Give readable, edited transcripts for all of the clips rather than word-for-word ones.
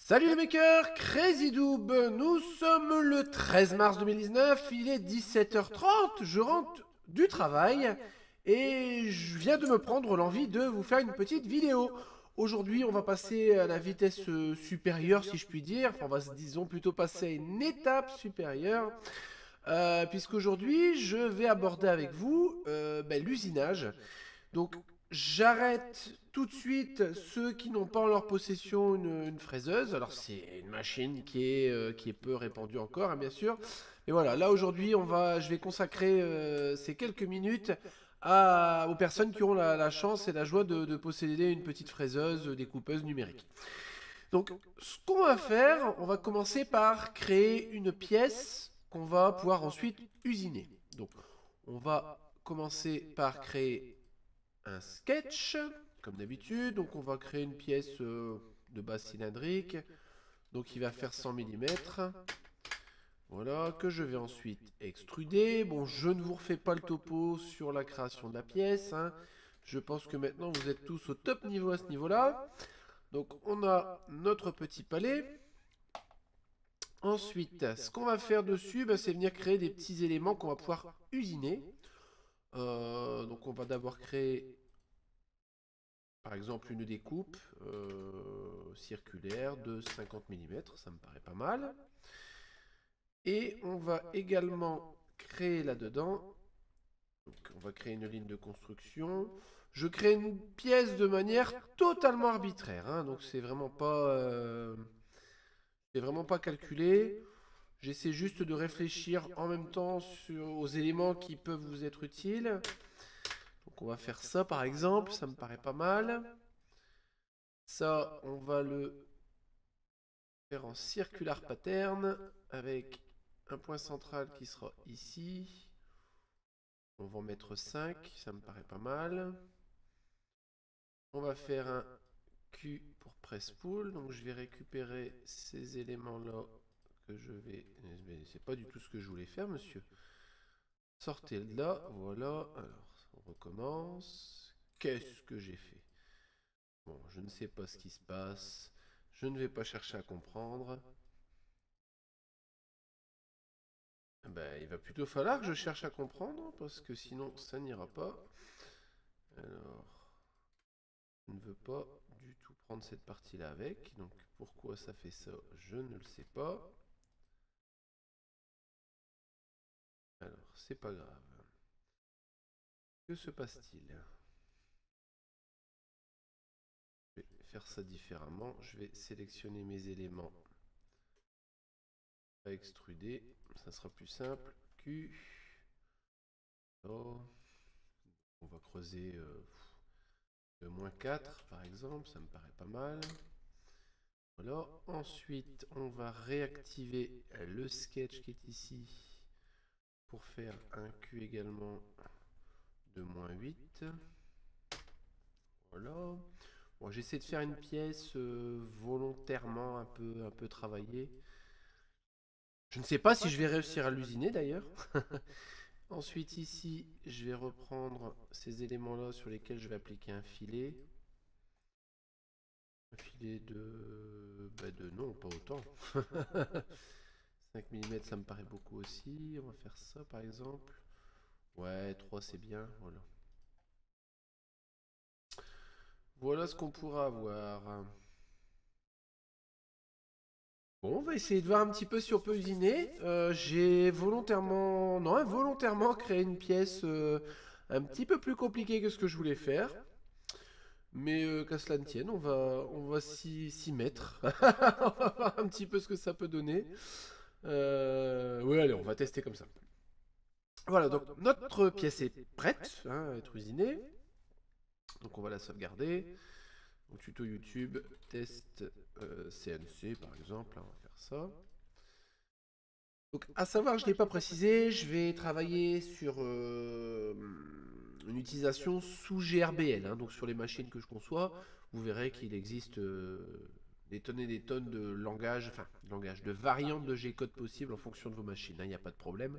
Salut les makers, CrazyDoob, nous sommes le 13 mars 2019, il est 17h30, je rentre du travail et je viens de me prendre l'envie de vous faire une petite vidéo. Aujourd'hui on va passer à la vitesse supérieure si je puis dire, enfin on va disons plutôt passer à une étape supérieure, puisqu'aujourd'hui je vais aborder avec vous l'usinage. Donc j'arrête tout de suite ceux qui n'ont pas en leur possession une fraiseuse. Alors c'est une machine qui est peu répandue encore, hein, bien sûr. Mais voilà, là aujourd'hui, je vais consacrer ces quelques minutes aux personnes qui ont la chance et la joie de posséder une petite fraiseuse découpeuse numérique. Donc ce qu'on va faire, on va commencer par créer une pièce qu'on va pouvoir ensuite usiner. Donc on va commencer par créer un sketch, comme d'habitude. Donc on va créer une pièce de base cylindrique. Donc il va faire 100 mm. Voilà, que je vais ensuite extruder. Bon, je ne vous refais pas le topo sur la création de la pièce, hein. Je pense que maintenant vous êtes tous au top niveau à ce niveau-là. Donc on a notre petit palais. Ensuite, ce qu'on va faire dessus, c'est venir créer des petits éléments qu'on va pouvoir usiner. Donc on va d'abord créer par exemple une découpe circulaire de 50 mm, ça me paraît pas mal. Et on va également créer là-dedans, on va créer une ligne de construction. Je crée une pièce de manière totalement arbitraire, hein, donc c'est vraiment pas calculé. J'essaie juste de réfléchir en même temps aux éléments qui peuvent vous être utiles. Donc on va faire ça par exemple, ça me paraît pas mal. Ça, on va le faire en circular pattern avec un point central qui sera ici. On va en mettre 5, ça me paraît pas mal. On va faire un Q pour press pull, donc je vais récupérer ces éléments-là que je vais... C'est pas du tout ce que je voulais faire, monsieur. Sortez de là, voilà. Alors, on recommence. Qu'est-ce que j'ai fait? Bon, je ne sais pas ce qui se passe. Je ne vais pas chercher à comprendre. Il va plutôt falloir que je cherche à comprendre, parce que sinon ça n'ira pas. Alors, je ne veux pas du tout prendre cette partie-là avec. Donc pourquoi ça fait ça, je ne le sais pas. Alors, c'est pas grave. Que se passe-t-il? Je vais faire ça différemment. Je vais sélectionner mes éléments à extruder. Ça sera plus simple. Q. Oh. On va creuser de -4 par exemple. Ça me paraît pas mal. Voilà. Ensuite, on va réactiver le sketch qui est ici pour faire un Q également de -8. Voilà. Bon, j'essaie de faire une pièce volontairement un peu travaillée. Je ne sais pas si je vais réussir à l'usiner d'ailleurs. Ensuite ici, je vais reprendre ces éléments-là sur lesquels je vais appliquer un filet. Un filet de non, pas autant. 5 mm, ça me paraît beaucoup aussi. On va faire ça par exemple. Ouais, 3 c'est bien, voilà. Voilà ce qu'on pourra avoir. Bon, on va essayer de voir un petit peu si on peut usiner. J'ai volontairement, non, involontairement créé une pièce un petit peu plus compliquée que ce que je voulais faire. Mais qu'à cela ne tienne, on va s'y mettre. On va voir un petit peu ce que ça peut donner. Oui, allez, on va tester comme ça. Voilà, donc notre pièce est prête à être usinée. Donc on va la sauvegarder. Donc tuto YouTube, test CNC par exemple, on va faire ça. Donc à savoir, je ne l'ai pas précisé, je vais travailler sur une utilisation sous GRBL, hein, donc sur les machines que je conçois, vous verrez qu'il existe des tonnes et des tonnes de langages, de variantes de G-code possibles en fonction de vos machines, il n'y a pas de problème.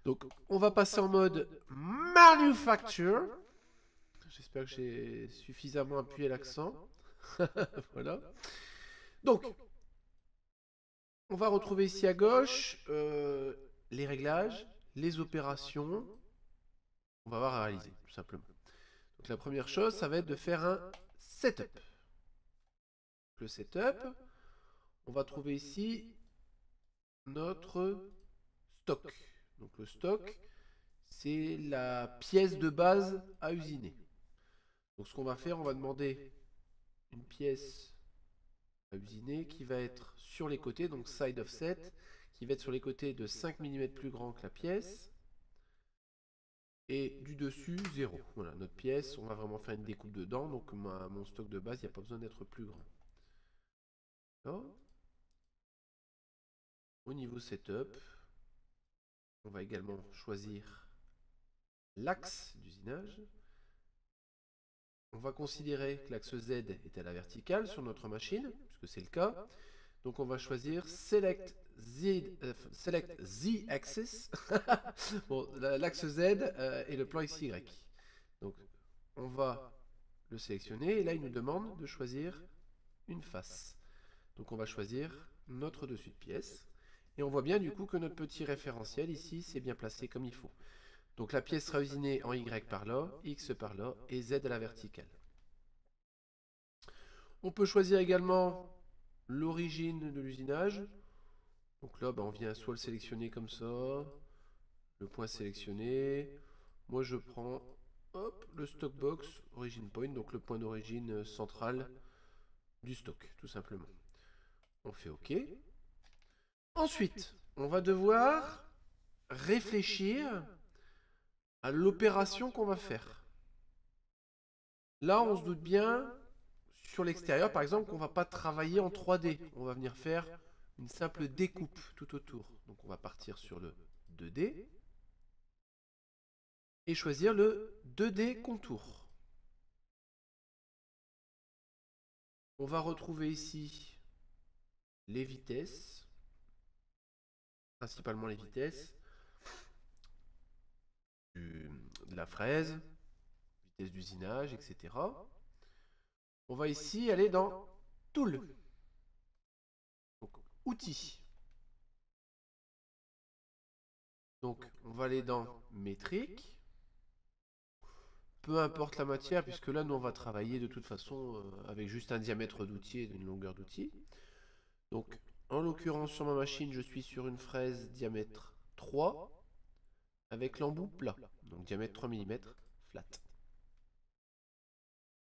Donc on va passer en mode Manufacture. J'espère que j'ai suffisamment appuyé l'accent. Voilà. Donc, on va retrouver ici à gauche les réglages, les opérations. On va voir à réaliser, tout simplement. Donc la première chose, ça va être de faire un setup. Le setup, on va trouver ici notre stock. Donc le stock, c'est la pièce de base à usiner. Donc ce qu'on va faire, on va demander une pièce à usiner qui va être sur les côtés, donc side offset, qui va être sur les côtés de 5 mm plus grand que la pièce. Et du dessus, 0. Voilà, notre pièce, on va vraiment faire une découpe dedans, donc mon stock de base, il n'y a pas besoin d'être plus grand. Alors, au niveau setup, on va également choisir l'axe d'usinage. On va considérer que l'axe Z est à la verticale sur notre machine, puisque c'est le cas. Donc on va choisir Select Z Axis. Bon, l'axe Z est le plan XY. Donc on va le sélectionner et là il nous demande de choisir une face. Donc on va choisir notre dessus de pièce. Et on voit bien du coup que notre petit référentiel ici c'est bien placé comme il faut. Donc la pièce sera usinée en Y par là, X par là et Z à la verticale. On peut choisir également l'origine de l'usinage. Donc là, on vient soit le sélectionner comme ça, le point sélectionné. Moi, je prends le stock box origin point, donc le point d'origine central du stock, tout simplement. On fait OK. Ensuite, on va devoir réfléchir à l'opération qu'on va faire. Là, on se doute bien, sur l'extérieur, par exemple, qu'on ne va pas travailler en 3D. On va venir faire une simple découpe tout autour. Donc on va partir sur le 2D et choisir le 2D contour. On va retrouver ici les vitesses, principalement les vitesses de la fraise, vitesse d'usinage, etc. On va ici aller dans Tool, donc outils. Donc on va aller dans métrique. Peu importe la matière, puisque là, nous, on va travailler de toute façon avec juste un diamètre d'outil et une longueur d'outil. Donc, en l'occurrence, sur ma machine, je suis sur une fraise diamètre 3 avec l'embout plat. Donc, diamètre 3 mm, flat.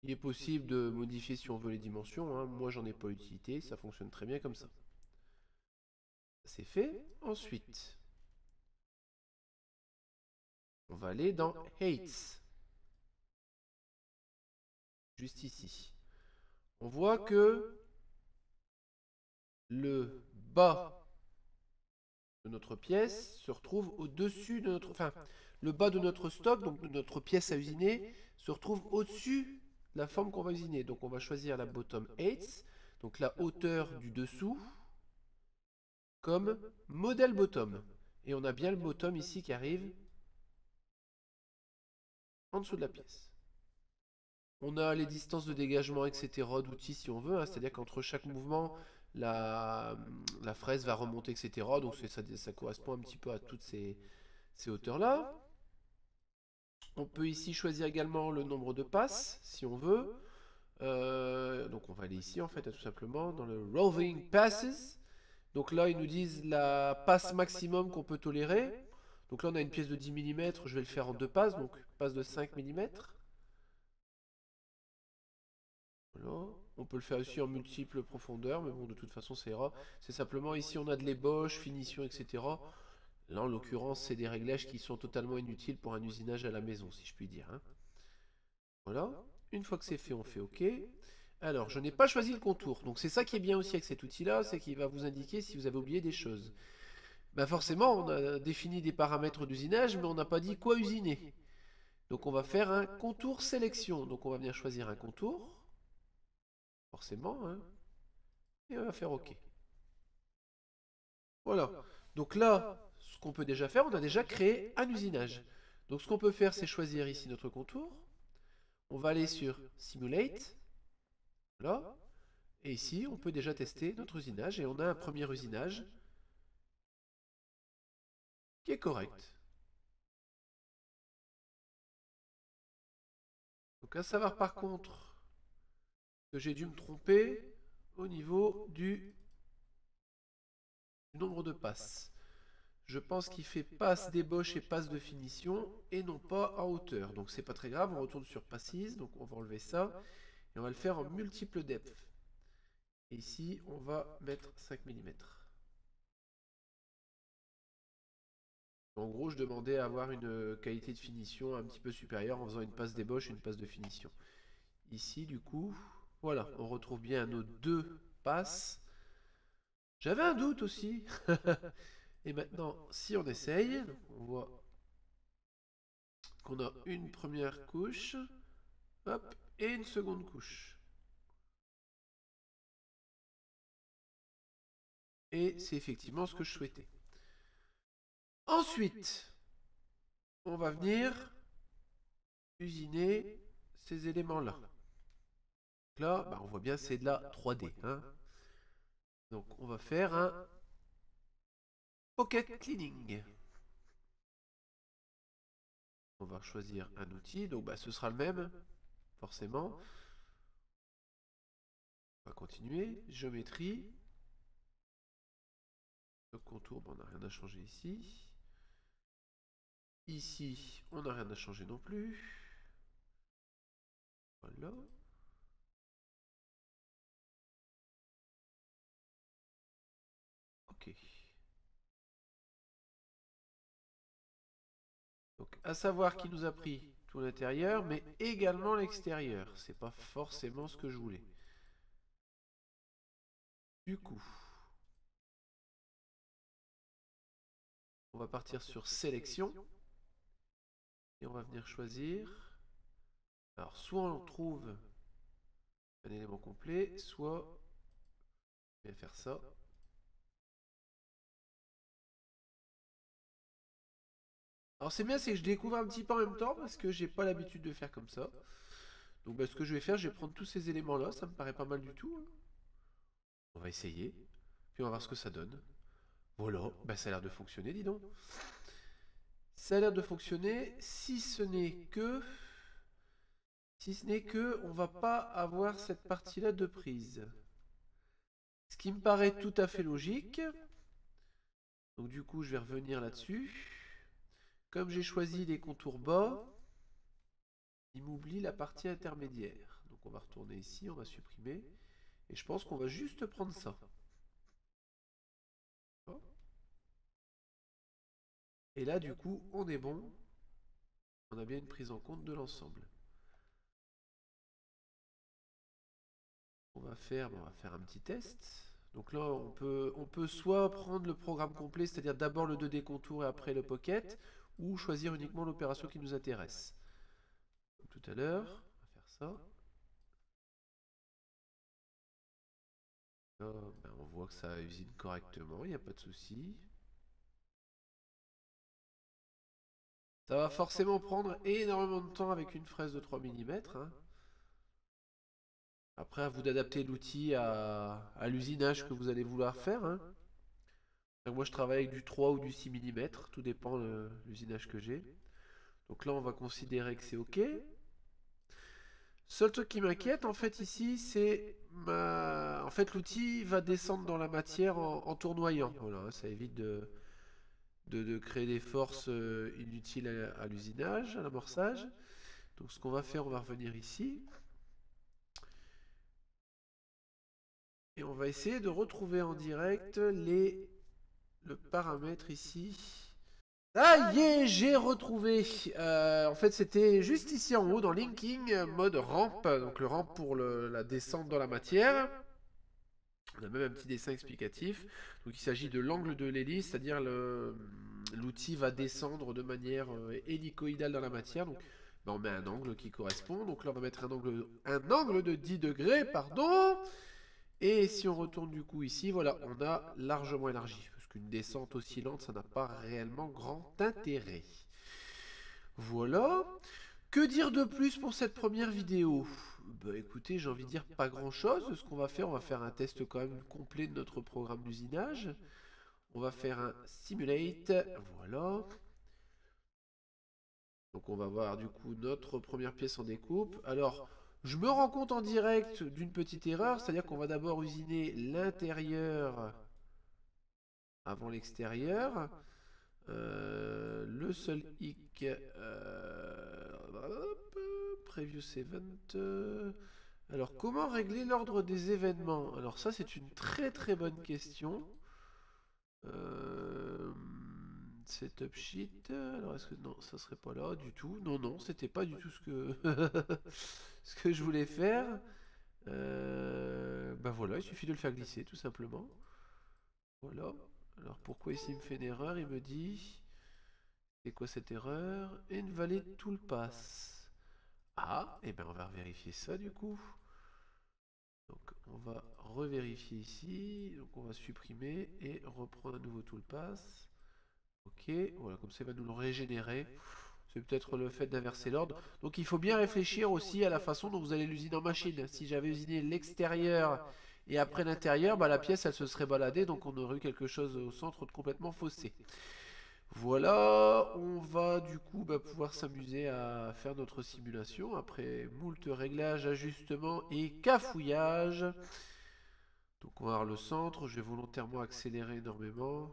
Il est possible de modifier si on veut les dimensions. Hein. Moi, j'en ai pas utilité. Ça fonctionne très bien comme ça. C'est fait. Ensuite, on va aller dans Heights. Juste ici. On voit que le bas de notre pièce se retrouve au-dessus de notre... Enfin, le bas de notre stock, donc de notre pièce à usiner, se retrouve au-dessus de la forme qu'on va usiner. Donc on va choisir la bottom 8, donc la hauteur du dessous, comme modèle bottom. Et on a bien le bottom ici qui arrive en dessous de la pièce. On a les distances de dégagement, etc. d'outils si on veut, hein, c'est-à-dire qu'entre chaque mouvement, la fraise va remonter, etc. Donc ça correspond un petit peu à toutes ces hauteurs-là. On peut ici choisir également le nombre de passes, si on veut. Donc on va aller ici, en fait, tout simplement, dans le Roving Passes. Donc là, ils nous disent la passe maximum qu'on peut tolérer. Donc là, on a une pièce de 10 mm, je vais le faire en 2 passes, donc passe de 5 mm. Voilà. On peut le faire aussi en multiples profondeurs, mais bon, de toute façon, ça ira. C'est simplement ici, on a de l'ébauche, finition, etc. Là, en l'occurrence, c'est des réglages qui sont totalement inutiles pour un usinage à la maison, si je puis dire. Hein. Voilà. Une fois que c'est fait, on fait OK. Alors, je n'ai pas choisi le contour. Donc, c'est ça qui est bien aussi avec cet outil-là, c'est qu'il va vous indiquer si vous avez oublié des choses. Bah forcément, on a défini des paramètres d'usinage, mais on n'a pas dit quoi usiner. Donc, on va faire un contour sélection. Donc, on va venir choisir un contour. Forcément, hein. Et on va faire OK. Voilà. Donc là, ce qu'on peut déjà faire, on a déjà créé un usinage. Donc ce qu'on peut faire, c'est choisir ici notre contour. On va aller sur Simulate. Voilà. Et ici, on peut déjà tester notre usinage, et on a un premier usinage qui est correct. Donc à savoir par contre que j'ai dû me tromper au niveau du nombre de passes. Je pense qu'il fait passe d'ébauche et passe de finition et non pas en hauteur. Donc c'est pas très grave, on retourne sur passes, donc on va enlever ça et on va le faire en multiple depth. Et ici on va mettre 5 mm. En gros je demandais à avoir une qualité de finition un petit peu supérieure en faisant une passe d'ébauche et une passe de finition. Ici du coup, voilà, on retrouve bien nos deux passes. J'avais un doute aussi. Et maintenant, si on essaye, on voit qu'on a une première couche, hop, et une seconde couche. Et c'est effectivement ce que je souhaitais. Ensuite, on va venir usiner ces éléments-là. Là, bah, on voit bien c'est de la 3D. Hein. Donc on va faire un pocket cleaning. On va choisir un outil, donc bah, ce sera le même, forcément. On va continuer, géométrie. Le contour, bon, on n'a rien à changer ici. Ici, on n'a rien à changer non plus. Voilà. Ok. Donc, à savoir qu'il nous a pris tout l'intérieur, mais également l'extérieur. C'est pas forcément ce que je voulais. Du coup, on va partir sur sélection. Et on va venir choisir. Alors, soit on trouve un élément complet, soit je vais faire ça. Alors c'est bien, c'est que je découvre un petit peu en même temps parce que j'ai pas l'habitude de faire comme ça. Donc bah, ce que je vais faire, je vais prendre tous ces éléments là, ça me paraît pas mal du tout. Hein. On va essayer, puis on va voir ce que ça donne. Voilà, bah, ça a l'air de fonctionner, dis donc. Ça a l'air de fonctionner, si ce n'est que... on va pas avoir cette partie-là de prise. Ce qui me paraît tout à fait logique. Donc du coup, je vais revenir là-dessus. Comme j'ai choisi les contours bas, il m'oublie la partie intermédiaire. Donc on va retourner ici, on va supprimer. Et je pense qu'on va juste prendre ça. Et là, du coup, on est bon. On a bien une prise en compte de l'ensemble. On va faire un petit test. Donc là, on peut soit prendre le programme complet, c'est-à-dire d'abord le 2D contour et après le pocket, ou choisir uniquement l'opération qui nous intéresse. Comme tout à l'heure, on va faire ça. Là, ben, on voit que ça usine correctement, il n'y a pas de souci. Ça va forcément prendre énormément de temps avec une fraise de 3 mm. Hein. Après, à vous d'adapter l'outil à l'usinage que vous allez vouloir faire. Hein. Donc moi, je travaille avec du 3 ou du 6 mm, tout dépend de l'usinage que j'ai. Donc là, on va considérer que c'est OK. Seul truc qui m'inquiète, en fait, ici, c'est... En fait, l'outil va descendre dans la matière en tournoyant. Voilà, ça évite de créer des forces inutiles à l'usinage, à l'amorçage. Donc ce qu'on va faire, on va revenir ici. Et on va essayer de retrouver en direct le paramètre ici. Ça y est, j'ai retrouvé. En fait, c'était juste ici en haut dans Linking, mode rampe. Donc le rampe pour la descente dans la matière. On a même un petit dessin explicatif. Donc il s'agit de l'angle de l'hélice, c'est-à-dire l'outil va descendre de manière hélicoïdale dans la matière. Donc ben, on met un angle qui correspond. Donc là on va mettre un angle de 10 degrés, pardon. Et si on retourne du coup ici, voilà, on a largement élargi. Parce qu'une descente oscillante, ça n'a pas réellement grand intérêt. Voilà. Que dire de plus pour cette première vidéo? Bah écoutez, j'ai envie de dire pas grand-chose. Ce qu'on va faire, on va faire un test quand même complet de notre programme d'usinage. On va faire un simulate. Voilà. Donc on va voir du coup notre première pièce en découpe. Alors, je me rends compte en direct d'une petite erreur, c'est-à-dire qu'on va d'abord usiner l'intérieur avant l'extérieur. Le seul hic, hop, Previous Event. Alors, comment régler l'ordre des événements? Alors ça, c'est une très très bonne question. Setup sheet. Alors, est-ce que... Non, ça serait pas là du tout. Non, non, c'était pas du tout ce que... ce que je voulais faire. Ben voilà, il suffit de le faire glisser, tout simplement. Voilà. Alors, pourquoi ici il me fait une erreur? Il me dit... C'est quoi cette erreur? Invalid toolpath. Ah, et ben on va vérifier ça du coup. Donc on va revérifier ici. Donc on va supprimer et reprendre un nouveau toolpath. Ok, voilà, comme ça il va nous le régénérer. C'est peut-être le fait d'inverser l'ordre. Donc il faut bien réfléchir aussi à la façon dont vous allez l'usiner en machine. Si j'avais usiné l'extérieur et après l'intérieur, bah, la pièce elle se serait baladée. Donc on aurait eu quelque chose au centre de complètement faussé. Voilà, on va du coup pouvoir s'amuser à faire notre simulation après moult réglages, ajustements et cafouillages. Donc on va voir le centre, je vais volontairement accélérer énormément.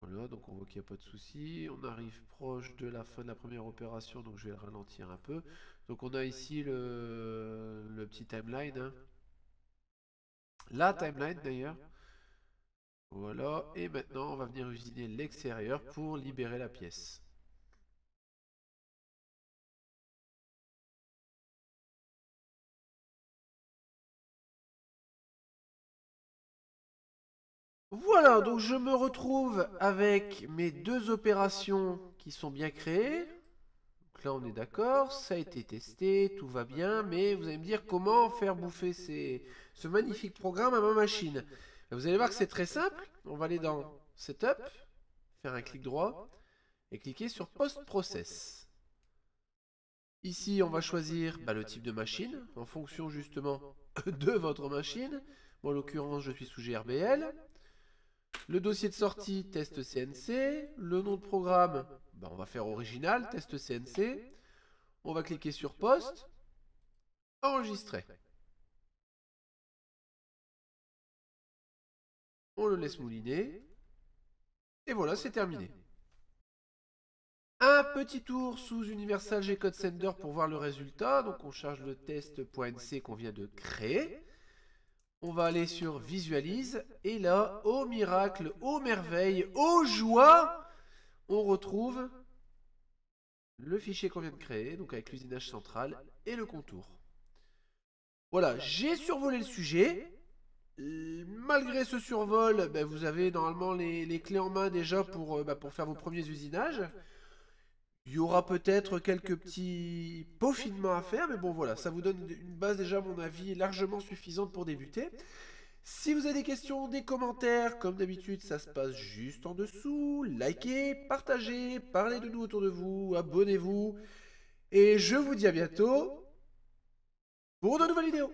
Voilà, donc on voit qu'il n'y a pas de souci. On arrive proche de la fin de la première opération, donc je vais le ralentir un peu. Donc on a ici le petit timeline, hein. La timeline d'ailleurs. Voilà, et maintenant on va venir usiner l'extérieur pour libérer la pièce. Voilà, donc je me retrouve avec mes deux opérations qui sont bien créées. Donc là on est d'accord, ça a été testé, tout va bien, mais vous allez me dire comment faire bouffer ce magnifique programme à ma machine. Vous allez voir que c'est très simple, on va aller dans Setup, faire un clic droit et cliquer sur Post-Process. Ici on va choisir le type de machine, en fonction justement de votre machine. Moi en l'occurrence je suis sous GRBL. Le dossier de sortie, test CNC. Le nom de programme, on va faire original, test CNC. On va cliquer sur poste. Enregistrer. On le laisse mouliner. Et voilà, c'est terminé. Un petit tour sous Universal G-Code Sender pour voir le résultat. Donc on charge le test.nc qu'on vient de créer. On va aller sur Visualise. Et là, au miracle, aux merveilles, aux joies, on retrouve le fichier qu'on vient de créer, donc avec l'usinage central et le contour. Voilà, j'ai survolé le sujet. Malgré ce survol, vous avez normalement les clés en main déjà pour faire vos premiers usinages. Il y aura peut-être quelques petits peaufinements à faire, mais bon voilà, ça vous donne une base déjà à mon avis largement suffisante pour débuter. Si vous avez des questions, des commentaires, comme d'habitude, ça se passe juste en dessous. Likez, partagez, parlez de nous autour de vous, abonnez-vous. Et je vous dis à bientôt pour de nouvelles vidéos.